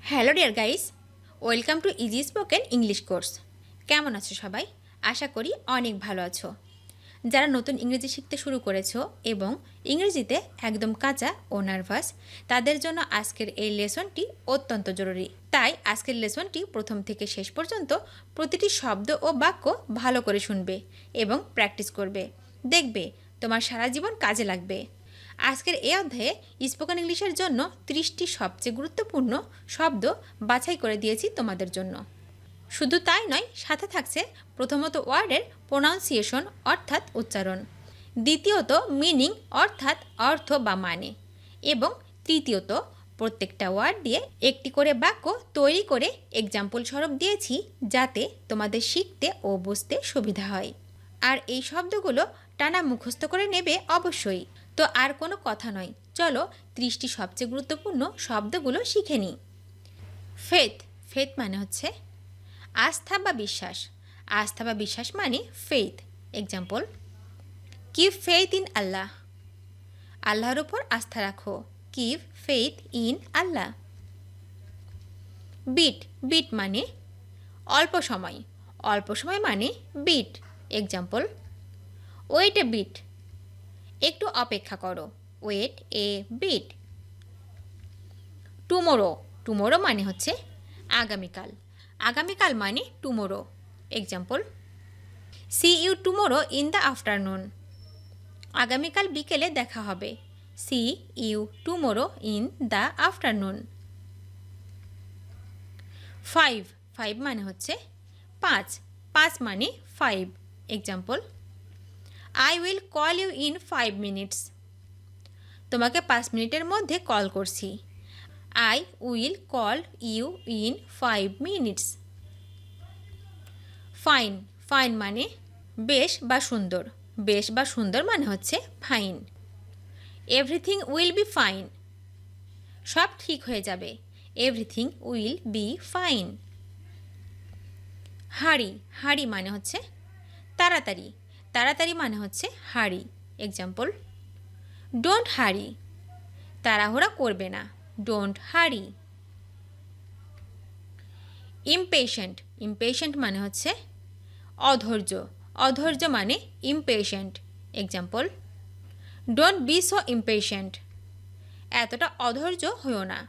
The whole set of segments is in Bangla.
Hello dear guys, welcome to easy spoken English course. কেমন আছো সবাই? আশা করি অনেক ভালো আছো। যারা নতুন ইংরেজি শিখতে শুরু করেছো এবং ইংরেজিতে একদম কাঁচা ও নার্ভাস, তাদের জন্য আজকের এই লেসনটি অত্যন্ত জরুরি। তাই আজকের লেসনটি প্রথম থেকে শেষ পর্যন্ত প্রতিটি শব্দ ও বাক্য ভালো করে শুনবে এবং প্র্যাকটিস করবে। দেখবে তোমার সারা জীবন কাজে লাগবে। আজকের এই অধ্যায়ে স্পোকেন ইংলিশের জন্য 30টি সবচেয়ে গুরুত্বপূর্ণ শব্দ বাছাই করে দিয়েছি তোমাদের জন্য। শুধু তাই নয়, সাথে থাকছে প্রথমত ওয়ার্ডের প্রোনাউন্সিয়েশন অর্থাৎ উচ্চারণ, দ্বিতীয়ত মিনিং অর্থাৎ অর্থ বা মানে, এবং তৃতীয়ত প্রত্যেকটা ওয়ার্ড দিয়ে একটি করে বাক্য তৈরি করে এক্সাম্পল স্বরূপ দিয়েছি, যাতে তোমাদের শিখতে ও বুঝতে সুবিধা হয়। আর এই শব্দগুলো টানা মুখস্থ করে নেবে অবশ্যই। তো আর কোনো কথা নয়, চলো 30টি সবচেয়ে গুরুত্বপূর্ণ শব্দগুলো শিখে নিই। ফেথ। ফেথ মানে হচ্ছে আস্থা বা বিশ্বাস। আস্থা বা বিশ্বাস মানে faith. Example, keep faith in Allah. আল্লাহর উপর আস্থা রাখো। Keep faith in Allah. Bit. Bit মানে অল্প সময়। অল্প সময় মানে bit. Example, wait a bit. একটু অপেক্ষা করো। Wait a bit. Tomorrow. Tomorrow মানে হচ্ছে আগামীকাল। আগামীকাল মানে tomorrow. Example, see you tomorrow in the afternoon. আগামীকাল বিকেলে দেখা হবে। See you tomorrow in the afternoon. Five. Five মানে হচ্ছে পাঁচ। পাঁচ মানে five. Example, I will call you in 5 minutes. তোমাকে 5 মিনিটের মধ্যে কল করছি। I will call you in 5 minutes. Fine. Fine মানে বেশ বা সুন্দর। বেশ বা সুন্দর মানে হচ্ছে fine. Everything will be fine. সব ঠিক হয়ে যাবে। Everything will be fine. হাঁড়ি। হাঁড়ি মানে হচ্ছে তাড়াতাড়ি। তাড়াতাড়ি মানে হচ্ছে হাঁড়ি। এক্সাম্পল, ডোন্ট হারি। তাড়াহুড়া করবে না। ডোন্ট হারি। ইমপেশেন্ট। ইমপেশেন্ট মানে হচ্ছে অধৈর্য। অধৈর্য মানে impatient. Example, don't be so impatient. এতটা অধৈর্য হইও না।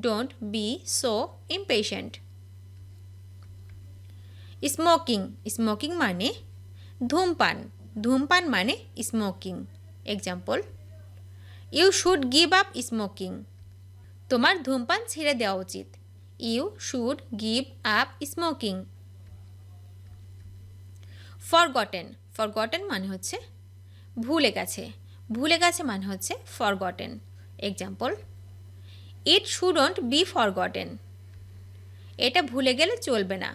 Don't be so impatient. Smoking. Smoking মানে ধূমপান। ধূমপান মানে smoking. Example, you should give up smoking. তোমার ধূমপান ছেড়ে দেওয়া উচিত। You should give up smoking. Forgotten. Forgotten মানে হচ্ছে ভুলে গেছে। ভুলে গেছে মানে হচ্ছে forgotten. Example, it shouldn't be forgotten. এটা ভুলে গেলে চলবে না।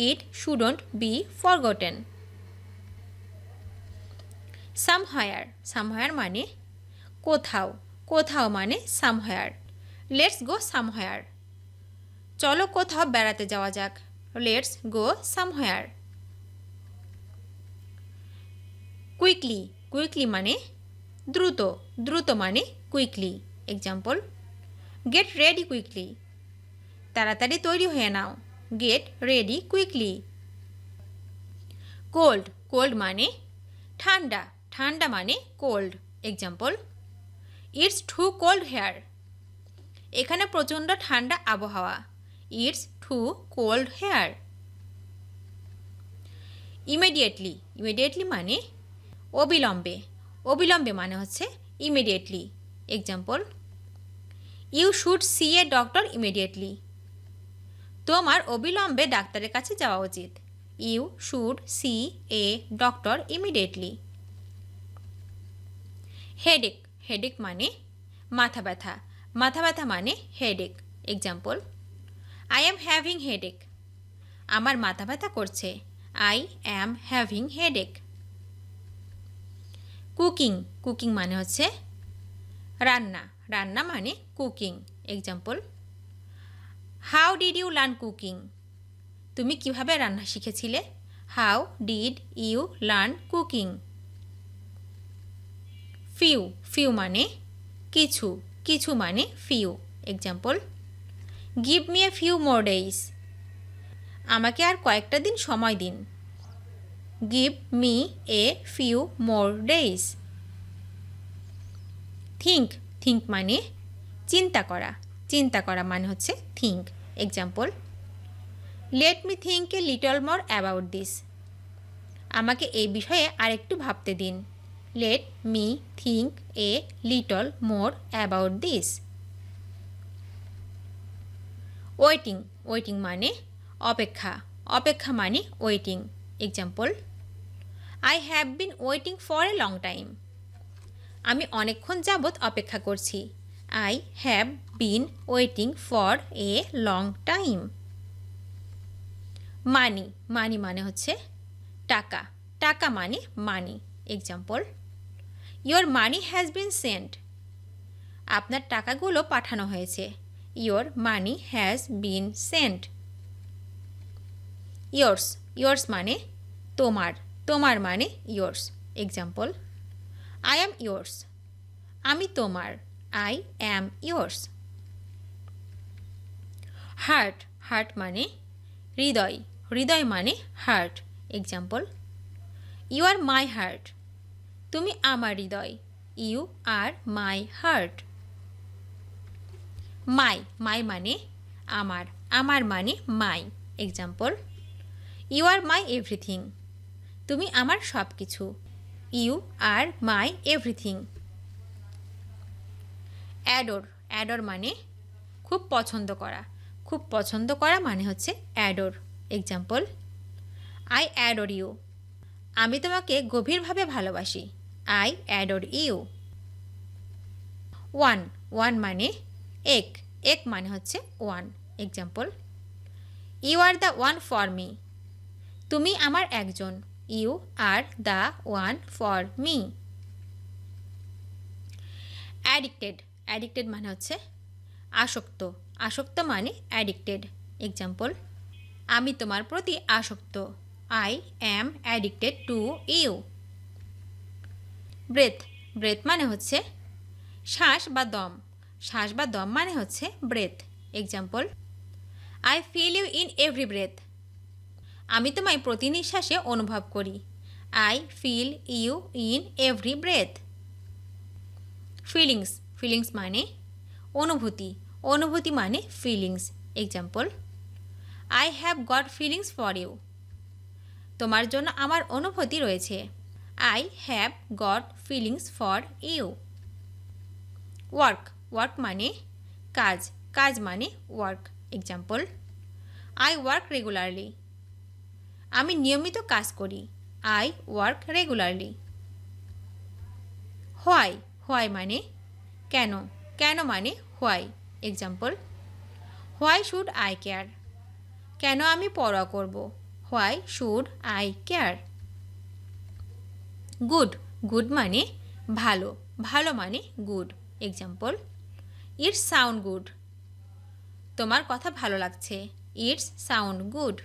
It shouldn't be forgotten. Somewhere. Somewhere মানে কোথাও। কোথাও মানে সামহায়ার। Let's go somewhere. চলো কোথাও বেড়াতে যাওয়া যাক। Let's go somewhere. Quickly. Quickly মানে দ্রুত। দ্রুত মানে quickly. Example, get ready quickly. তাড়াতাড়ি তৈরি হয়ে নাও। Get ready quickly. Cold. Cold মানে ঠান্ডা। ঠান্ডা মানে cold. Example, it's too cold here. এখানে প্রচণ্ড ঠান্ডা আবহাওয়া। It's too cold here. Immediately. Immediately মানে অবিলম্বে। অবিলম্বে মানে হচ্ছে immediately. Example, you should see a doctor immediately. তোমার অবিলম্বে ডাক্তারের কাছে যাওয়া উচিত। You should see a doctor immediately. Headache. Headache মানে মাথা ব্যথা। মাথা ব্যথা মানে headache. Example, I am having headache. আমার মাথা ব্যথা করছে। I am having headache. Cooking. Cooking মানে হচ্ছে রান্না। রান্না মানে cooking. Example, how did you learn cooking. তুমি কিভাবে রান্না শিখেছিলে। How did you learn cooking. Few. Few মানে কিছু। কিছু মানে few. Example, give me a few more days, আমাকে আর কয়েকটা দিন সময় দিন। Give me a few more days. Think, think মানে চিন্তা করা, চিন্তা করা মানে হচ্ছে think. Example, let me think a little more about this, আমাকে এই বিষয়ে আরেকটু ভাবতে দিন। Let me think a little more about this. Waiting, waiting মানে অপেক্ষা, অপেক্ষা মানে waiting. Example, I have been waiting for a long time, আমি অনেকক্ষণ যাবৎ অপেক্ষা করছি। I have been waiting for a long time. Money, money মানে হচ্ছে টাকা, টাকা মানে money. Example, your money has been sent, আপনার টাকাগুলো পাঠানো হয়েছে। Your money has been sent. Yours, yours মানে তোমার, তোমার মানে yours. Example, I am yours, আমি তোমার। I am yours. Heart, heart মানে হৃদয়, হৃদয় মানে heart. Example, you are my heart, তুমি আমার হৃদয়। You are my heart. মাই, মাই মানে আমার, আমার মানে my. Example, you are my everything, তুমি আমার সব কিছু। You are my everything. Adore, adore মানে খুব পছন্দ করা, খুব পছন্দ করা মানে হচ্ছে adore. Example, I adore you, আমি তোমাকে গভীরভাবে ভালোবাসি। I adore you. One, one মানে এক, এক মানে হচ্ছে one. Example, you are the one for me, তুমি আমার একজন। You are the one for me. Addicted, addicted মানে হচ্ছে আসক্ত, আসক্ত মানে অ্যাডিক্টেড। এক্সাম্পল, আমি তোমার প্রতি আসক্ত। I am addicted to you. Breath, breath মানে হচ্ছে শ্বাস বা দম, শ্বাস বা দম মানে হচ্ছে breath. Example, I feel you in every breath, আমি তোমায় প্রতি নিঃশ্বাসে অনুভব করি। I feel you in every breath. Feelings, feelings মানে অনুভূতি, অনুভূতি মানে feelings. Example, I have got feelings for you, তোমার জন্য আমার অনুভূতি রয়েছে। I have got feelings for you. Work, work মানে কাজ, কাজ মানে work. Example, I work regularly, আমি নিয়মিত কাজ করি। I work regularly. Why, why মানে কেন, কেন মানে why. Example, why should eye care, কেন আমি পরোয়া করব। Why should eye care. Good, good মানে ভালো, ভালো মানে good. Example, it's sound good, তোমার কথা ভালো লাগছে। It's sound good.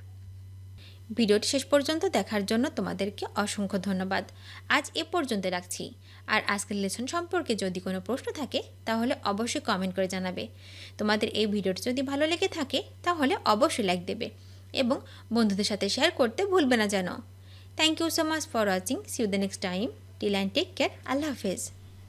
ভিডিওটি শেষ পর্যন্ত দেখার জন্য তোমাদেরকে অসংখ্য ধন্যবাদ। আজ এ পর্যন্ত রাখছি। আর আজকের লেসন সম্পর্কে যদি কোনো প্রশ্ন থাকে তাহলে অবশ্যই কমেন্ট করে জানাবে। তোমাদের এই ভিডিওটি যদি ভালো লেগে থাকে তাহলে অবশ্যই লাইক দেবে এবং বন্ধুদের সাথে শেয়ার করতে ভুলবে না যেন। Thank you so much for watching. See you the next time. Till and take care. Allah হাফেজ।